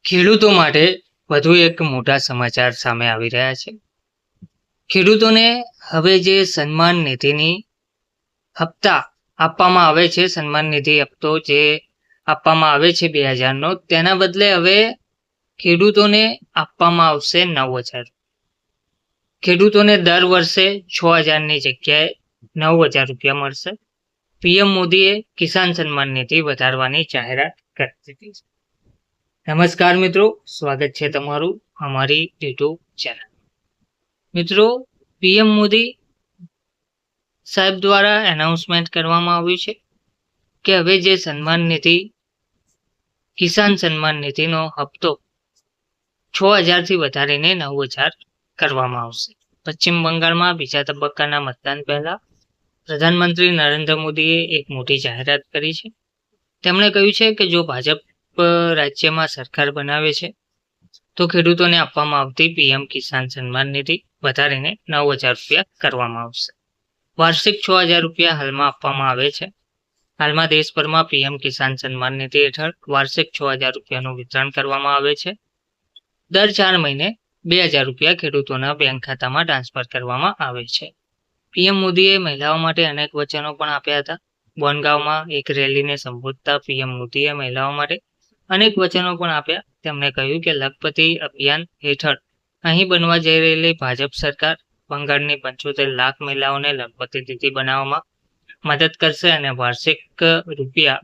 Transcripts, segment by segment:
ખેડૂતો માટે વધુ એક મોટા સમાચાર સામે આવી રહ્યા છે. ખેડૂતોને હવે જે સન્માન નિધિની હપ્તા આપવામાં આવે છે, સન્માન નિધિ હપ્તો જે આપવામાં આવે છે 2000નો, તેના બદલે હવે ખેડૂતોને આપવામાં આવશે 9000. ખેડૂતોને દર વર્ષે 6000ની જગ્યાએ 9000 રૂપિયા મળશે. પીએમ મોદીએ કિસાન સન્માન નિધિ વધારવાની જાહેરાત કરી દીધી છે. નમસ્કાર મિત્રો, સ્વાગત છે તમારું અમારી યુટ્યુબ ચેનલ. મિત્રો, પીએમ મોદી સાહેબ દ્વારા એનાઉન્સમેન્ટ કરવામાં આવ્યું છે કે હવે જે સન્માન નિધિ કિસાન સન્માન નિધિનો હપ્તો 6000થી વધારીને 9000 કરવામાં આવશે. પશ્ચિમ બંગાળમાં બીજા તબક્કાના મતદાન પહેલા પ્રધાનમંત્રી નરેન્દ્ર મોદીએ એક મોટી જાહેરાત કરી છે. તેમણે કહ્યું છે કે જો ભાજપ રાજ્યમાં સરકાર બનાવે છે તો ખેડૂતોને આપવામાં આવતી પીએમ કિસાન સન્માન નિધિ વધારીને 9000 રૂપિયા કરવામાં આવશે. વાર્ષિક 6000 રૂપિયા હાલમાં આપવામાં આવે છે. હાલમાં દેશભરમાં પીએમ કિસાન સન્માન નિધિ હેઠળ વાર્ષિક 6000 રૂપિયાનું વિતરણ કરવામાં આવે છે. દર 4 મહિને 2000 રૂપિયા ખેડૂતોના બેંક ખાતામાં ટ્રાન્સફર કરવામાં આવે છે. પીએમ મોદીએ મહિલાઓ માટે અનેક વચનો પણ આપ્યા હતા. બોનગાંવમાં એક રેલીને સંબોધતા પીએમ મોદીએ મહિલાઓ માટે અનેક વચનો પણ આપ્યા. તેમણે કહ્યું કે લખપતિ અભિયાન હેઠળ અહીં બનવા જઈ રહેલી ભાજપ સરકાર બંગાળની 75 લાખ મહિલાઓને લખપતિ દીદી બનાવવામાં મદદ કરશે અને વાર્ષિક રૂપિયા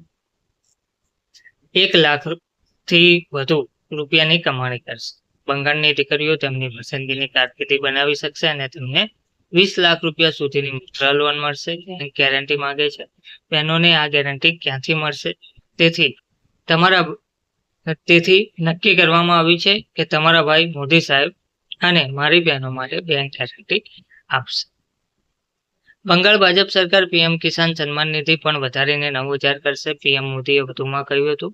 1 લાખથી વધુ રૂપિયાની કમાણી કરશે. બંગાળની દીકરીઓ તેમની પસંદગીની કારકિર્દી બનાવી શકશે અને તેમને 20 લાખ રૂપિયા સુધીની મુદ્રા લોન મળશે. ગેરંટી માંગે છે. બહેનોને આ ગેરંટી ક્યાંથી મળશે? તેથી નક્કી કરવામાં આવ્યું છે કે તમારા ભાઈ મોદી સાહેબ અને મારી બહેનો માટે બેંક ગેરંટી આપશે. બંગાળ ભાજપ સરકાર પીએમ કિસાન સન્માન નિધિ પણ વધારીને 9000 કરશે. પીએમ મોદીએ વધુમાં કહ્યું હતું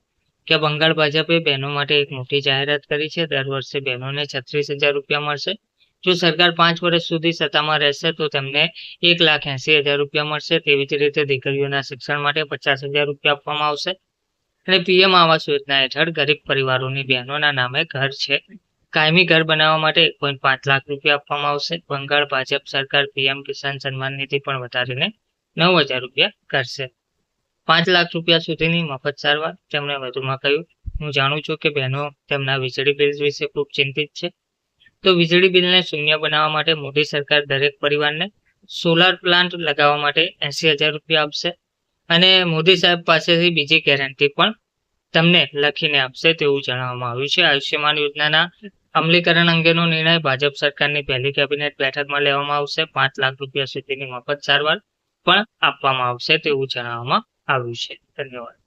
કે બંગાળ ભાજપે બહેનો માટે એક મોટી જાહેરાત કરી છે. દર વર્ષે બહેનોને 36000 રૂપિયા મળશે. જો સરકાર 5 વર્ષ સુધી સત્તામાં રહેશે તો તેમને 1,80,000 રૂપિયા મળશે. તેવી જ રીતે દીકરીઓના શિક્ષણ માટે 50,000 રૂપિયા આપવામાં આવશે. અને પીએમ આવાસ યોજના હેઠળ ગરીબ પરિવારોની બહેનોના નામે ઘર છે કાયમી ઘર બનાવવા માટે 1.5 લાખ રૂપિયા આપવામાં આવશે. બંગાળ ભાજપ સરકાર પીએમ કિસાન સન્માન નિધિ પણ વધારીને 9000 રૂપિયા કરશે. 5 લાખ રૂપિયા સુધીની મફત સારવાર. તેમણે વધુમાં કહ્યું, હું જાણું છું કે બહેનો તેમના વીજળી બિલ વિશે ખૂબ ચિંતિત છે. તો વીજળી બિલને શૂન્ય બનાવવા માટે મોદી સરકાર દરેક પરિવારને સોલાર પ્લાન્ટ લગાવવા માટે 80,000 રૂપિયા આપશે. અને મોદી સાહેબ પાસેથી બીજી ગેરંટી પણ તમને લખીને આપશે તેવું જણાવવામાં આવ્યું છે. આયુષ્યમાન યોજનાના અમલીકરણ અંગેનો નિર્ણય ભાજપ સરકારની પહેલી કેબિનેટ બેઠકમાં લેવામાં આવશે. 5 લાખ રૂપિયા સુધીની મફત સારવાર પણ આપવામાં આવશે તેવું જણાવવામાં આવ્યું છે. ધન્યવાદ.